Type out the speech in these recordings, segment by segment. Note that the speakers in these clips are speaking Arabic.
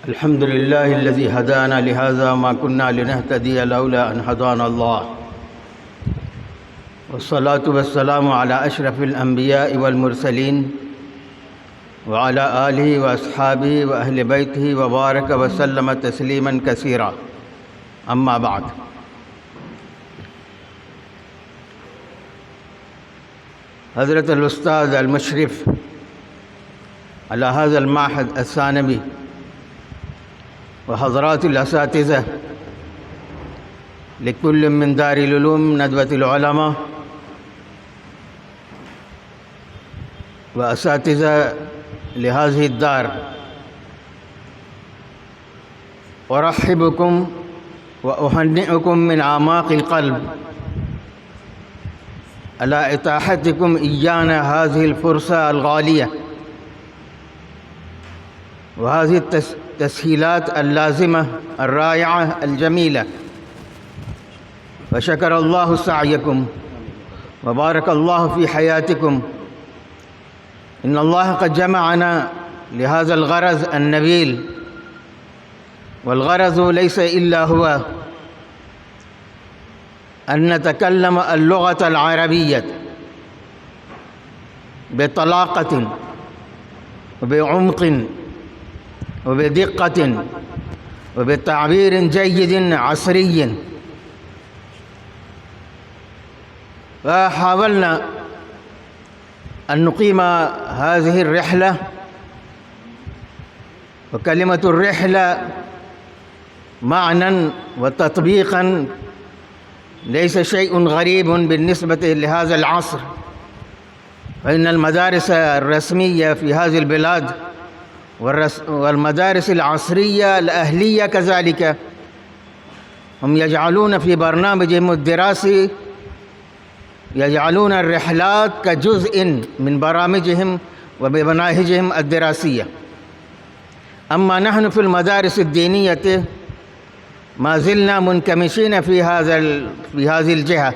الحمد لله الذي هدانا لهذا ما كنا لنهتدي لولا أن هدانا الله، والصلاة والسلام على أشرف الأنبياء والمرسلين وعلى آله وأصحابه وأهل بيته وبارك وسلم تسليما كثيرا. أما بعد، حضرت الأستاذ المشرف على هذا المعهد الثانوي وحضرات الأساتذة لكل من دار العلوم ندوة العلماء وأساتذة لهذه الدار، أرحبكم وأهنئكم من أعماق القلب على إتاحتكم إيانا هذه الفرصة الغالية وهذه التسهيلات اللازمة الرائعة الجميلة، وشكر الله سعيكم وبارك الله في حياتكم. إن الله قد جمعنا لهذا الغرض النبيل، والغرض ليس إلا هو أن نتكلم اللغة العربية بطلاقة وبعمق وبدقة وبتعبير جيد عصري. فحاولنا أن نقيم هذه الرحلة، وكلمة الرحلة معنى وتطبيقا ليس شيء غريب بالنسبة لهذا العصر، فإن المدارس الرسمية في هذه البلاد والمدارس العصرية الأهلية كذلك هم يجعلون في برنامجهم الدراسي يجعلون الرحلات كجزء من برامجهم وبمناهجهم الدراسية. أما نحن في المدارس الدينية ما زلنا منكمشين في هذه الجهة،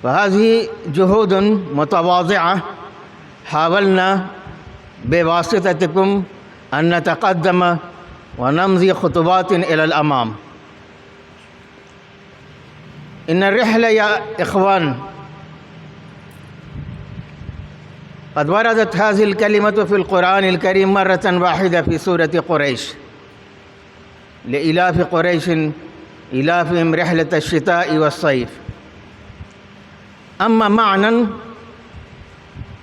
فهذه جهود متواضعة حاولنا بواسطتكم أن نتقدم ونمضي خطوات إلى الأمام. إن الرحلة يا إخوان قد وردت هذه الكلمة في القرآن الكريم مرة واحدة في سورة قريش، لإلاف قريش إلافهم رحلة الشتاء والصيف. أما معنى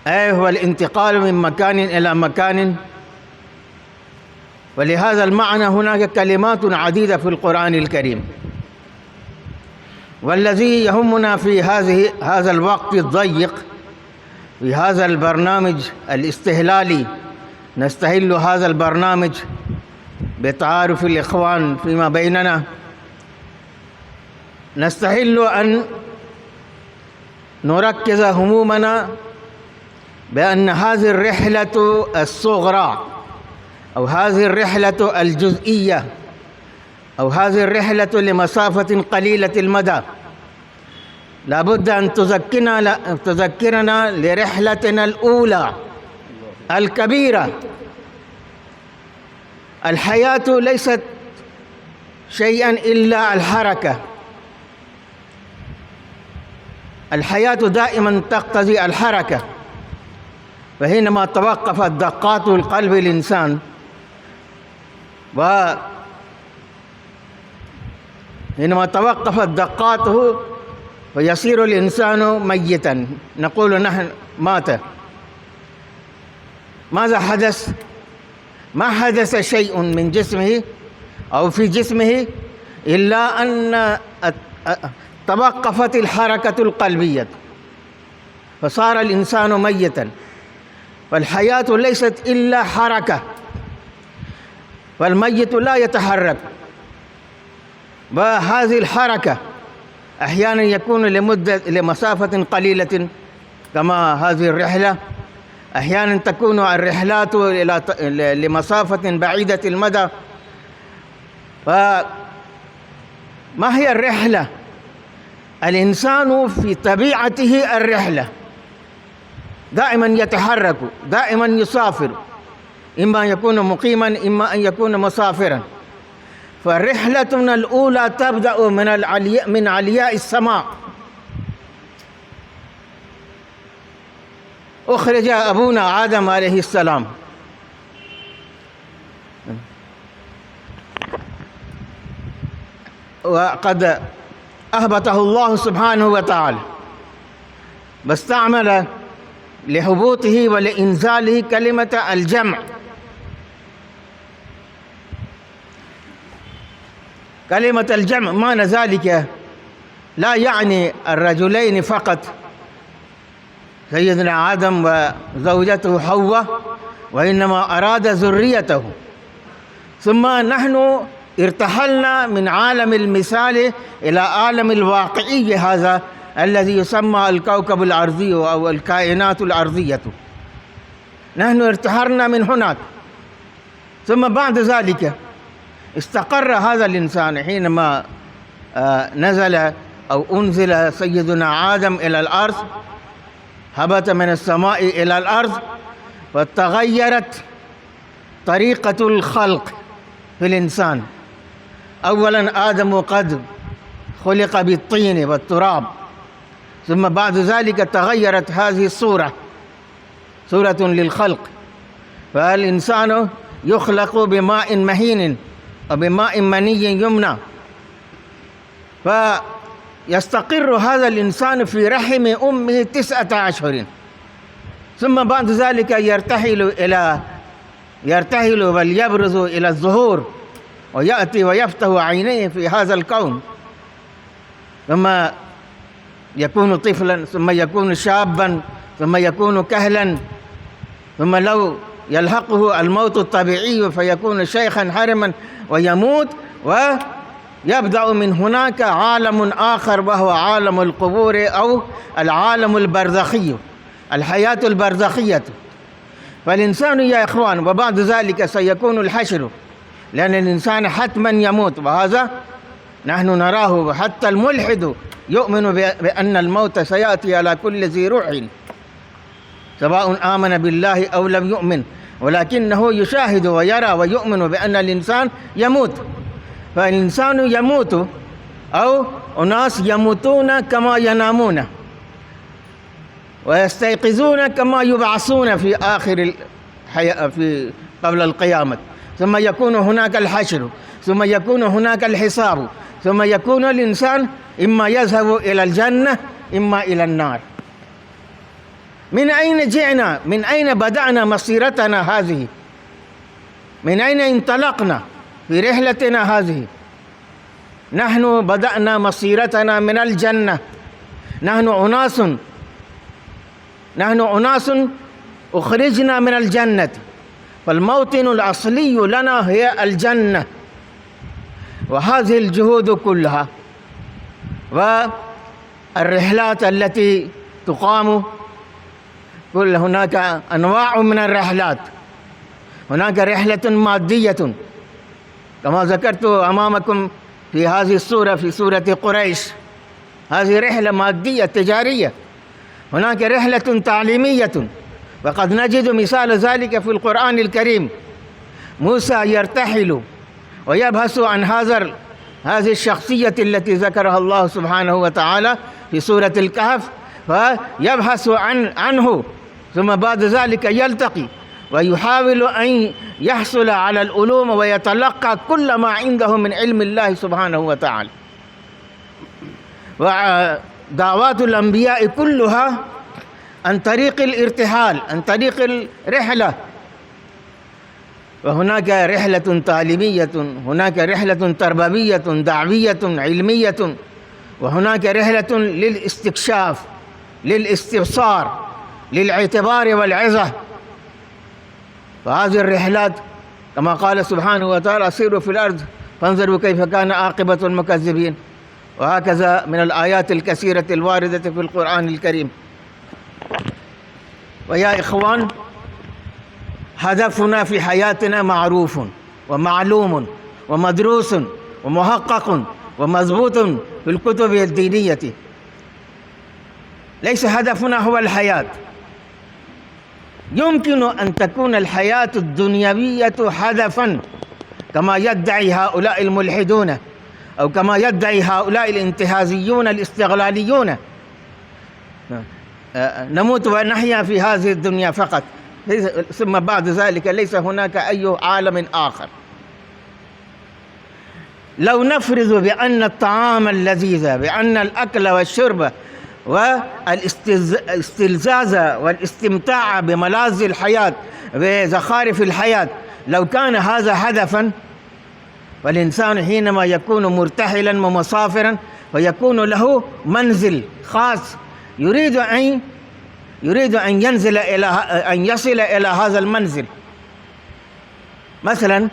هو الانتقال من مكان إلى مكان، ولهذا المعنى هناك كلمات عديدة في القرآن الكريم. والذي يهمنا في هذا الوقت الضيق في هذا البرنامج الاستهلالي، نستهل هذا البرنامج بتعارف الإخوان فيما بيننا، نستهل أن نركز همومنا بأن هذه الرحلة الصغرى أو هذه الرحلة الجزئية أو هذه الرحلة لمسافة قليلة المدى لابد أن تذكرنا لرحلتنا الأولى الكبيرة. الحياة ليست شيئا إلا الحركة، الحياة دائما تقتضي الحركة، فحينما توقفت دقات القلب الإنسان حينما توقفت دقاته ويصير الإنسان ميتا، نقول نحن مات. ماذا حدث؟ ما حدث شيء من جسمه أو في جسمه إلا أن توقفت الحركة القلبية فصار الإنسان ميتا. فالحياة ليست إلا حركة، فالميت لا يتحرك، وهذه الحركة أحيانا يكون لمسافة قليلة كما هذه الرحلة، أحيانا تكون الرحلات لمسافة بعيدة المدى. فما هي الرحلة؟ الإنسان في طبيعته الرحلة، دائما يتحرك، دائما يسافر، إما يكون مقيما إما أن يكون مسافرا. فالرحلتنا الأولى تبدأ من علياء السماء. أخرج أبونا آدم عليه السلام وقد أهبطه الله سبحانه وتعالى، واستعمل لهبوطه ولإنزاله كلمة الجمع. كلمة الجمع معنى ذلك لا يعني الرجلين فقط، سيدنا آدم وزوجته حواء، وإنما أراد ذريته. ثم نحن ارتحلنا من عالم المثال إلى عالم الواقعي هذا الذي يسمى الكوكب الأرضي أو الكائنات الأرضية. نحن ارتحلنا من هناك. ثم بعد ذلك استقر هذا الإنسان حينما نزل أو أنزل سيدنا آدم إلى الأرض، هبط من السماء إلى الأرض، فتغيرت طريقة الخلق في الإنسان. أولا آدم قد خلق بالطين والتراب، ثم بعد ذلك تغيرت هذه الصورة، صورة للخلق. فالإنسان يخلق بماء مهين وبماء مني يمنى، فيستقر هذا الإنسان في رحم أمه 9 أشهر، ثم بعد ذلك يرتحل وليبرز إلى الظهور ويأتي ويفتح عينيه في هذا الكون، ثم يكون طفلا، ثم يكون شابا، ثم يكون كهلا، ثم لو يلحقه الموت الطبيعي فيكون شيخا حرما ويموت، ويبدأ من هناك عالم آخر وهو عالم القبور أو العالم البرزخي، الحياة البرزخية. فالإنسان يا إخوان وبعد ذلك سيكون الحشر، لأن الإنسان حتما يموت، وهذا نحن نراه، وحتى الملحد يؤمن بأن الموت سيأتي على كل ذي روح سواء آمن بالله أو لم يؤمن، ولكنه يشاهد ويرى ويؤمن بأن الإنسان يموت. فالإنسان يموت أو أناس يموتون كما ينامون ويستيقظون كما يبعثون في آخر الحياة قبل القيامة، ثم يكون هناك الحشر، ثم يكون هناك الحساب، ثم يكون الإنسان إما يذهب إلى الجنة إما إلى النار. من أين جئنا؟ من أين بدأنا مسيرتنا هذه؟ من أين انطلقنا في رحلتنا هذه؟ نحن بدأنا مسيرتنا من الجنة. نحن أناس أخرجنا من الجنة، فالموطن الأصلي لنا هي الجنة. وهذه الجهود كلها والرحلات التي تقام، كل هناك أنواع من الرحلات. هناك رحلة مادية كما ذكرت أمامكم في هذه السورة، في سورة قريش، هذه رحلة مادية تجارية. هناك رحلة تعليمية، وقد نجد مثال ذلك في القرآن الكريم. موسى يرتحل ويبحث عن هذه الشخصية التي ذكرها الله سبحانه وتعالى في سورة الكهف، فيبحث عنه، ثم بعد ذلك يلتقي ويحاول أن يحصل على العلوم ويتلقى كل ما عنده من علم الله سبحانه وتعالى. ودعوات الأنبياء كلها عن طريق الارتحال، عن طريق الرحلة. وهناك رحلة تعليمية، هناك رحلة تربوية دعوية علمية، وهناك رحلة للاستكشاف، للاستبصار، للاعتبار والعظة. فهذه الرحلات كما قال سبحانه وتعالى: سيروا في الأرض فانظروا كيف كان عاقبة المكذبين. وهكذا من الآيات الكثيرة الواردة في القرآن الكريم. ويا إخوان، هدفنا في حياتنا معروف ومعلوم ومدروس ومحقق ومضبوط في الكتب الدينية. ليس هدفنا هو الحياة، يمكن أن تكون الحياة الدنيوية هدفا كما يدعي هؤلاء الملحدون، أو كما يدعي هؤلاء الانتهازيون الاستغلاليون. نموت ونحيا في هذه الدنيا فقط، ثم بعد ذلك ليس هناك أي عالم آخر. لو نفرض بأن الطعام اللذيذ، بأن الأكل والشرب والاستلذاذ والاستمتاع بملاذ الحياة بزخارف الحياة لو كان هذا هدفا، والإنسان حينما يكون مرتحلا ومسافرا ويكون له منزل خاص يريد أن يصل إلى هذا المنزل. مثلا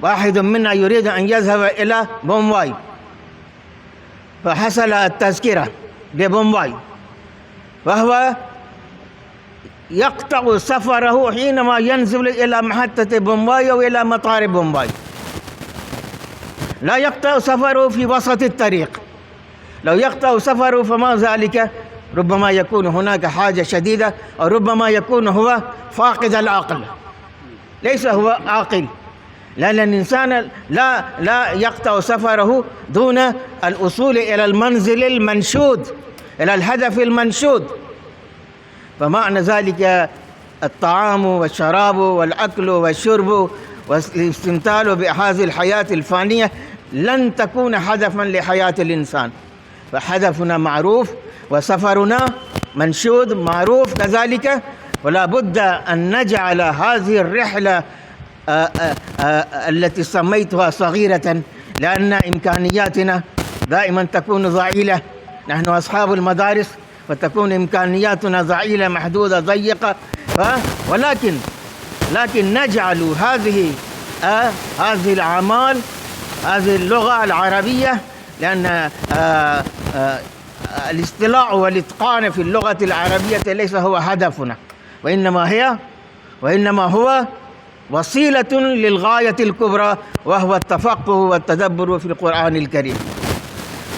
واحد منا يريد أن يذهب إلى بومباي، فحصل التذكرة ببومباي، وهو يقطع سفره حينما ينزل إلى محطة بومباي أو إلى مطار بومباي، لا يقطع سفره في وسط الطريق. لو يقطع سفره فما ذلك؟ ربما يكون هناك حاجة شديدة، أو ربما يكون هو فاقد العقل، ليس هو عاقل، لأن الإنسان لا يقطع سفره دون الوصول إلى المنزل المنشود، إلى الهدف المنشود. فمعنى ذلك الطعام والشراب والأكل والشرب والاستمتاع بهذه الحياة الفانية لن تكون هدفا لحياة الإنسان، فهدفنا معروف وسفرنا منشود معروف كذلك، ولا بد أن نجعل هذه الرحلة التي سميتها صغيرة، لأن إمكانياتنا دائما تكون ضئيلة، نحن أصحاب المدارس، فتكون إمكانياتنا ضئيلة محدودة ضيقة، ولكن نجعل هذه الأعمال، هذه اللغة العربية، لأن الاستطلاع والإتقان في اللغة العربية ليس هو هدفنا، وإنما هو وسيلة للغاية الكبرى، وهو التفقه والتدبر في القرآن الكريم.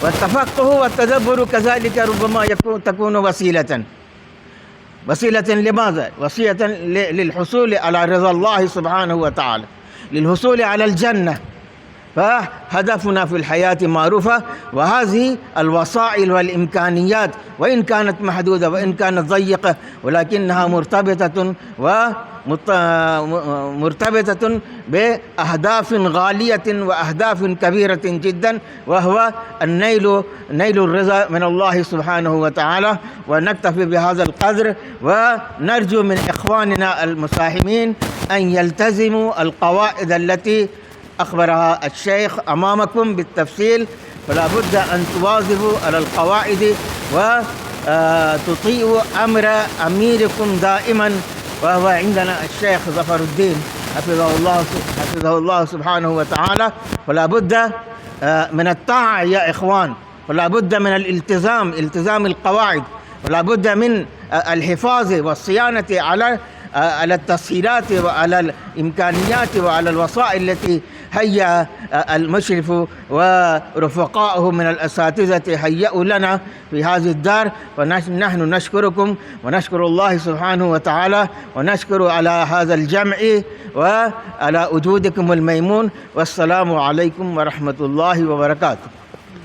والتفقه والتدبر كذلك ربما تكون وسيلة لماذا؟ وسيلة للحصول على رضا الله سبحانه وتعالى، للحصول على الجنة. فهدفنا في الحياة معروفة، وهذه الوسائل والإمكانيات وإن كانت محدودة وإن كانت ضيقة، ولكنها مرتبطة بأهداف غالية وأهداف كبيرة جدا، وهو نيل الرضا من الله سبحانه وتعالى. ونكتفي بهذا القدر، ونرجو من إخواننا المساهمين أن يلتزموا القواعد التي أخبرها الشيخ أمامكم بالتفصيل، فلا بد أن تواظبوا على القواعد وتطيعوا أمر أميركم دائما، وهو عندنا الشيخ ظفر الدين حفظه الله سبحانه وتعالى. فلا بد من الطاعة يا إخوان، ولا بد من التزام القواعد، ولا بد من الحفاظ والصيانة على التسهيلات وعلى الإمكانيات وعلى الوسائل التي هيأ المشرف ورفقائه من الأساتذة هيئوا لنا في هذه الدار. ونحن نشكركم ونشكر الله سبحانه وتعالى، ونشكر على هذا الجمع وعلى وجودكم الميمون. والسلام عليكم ورحمة الله وبركاته.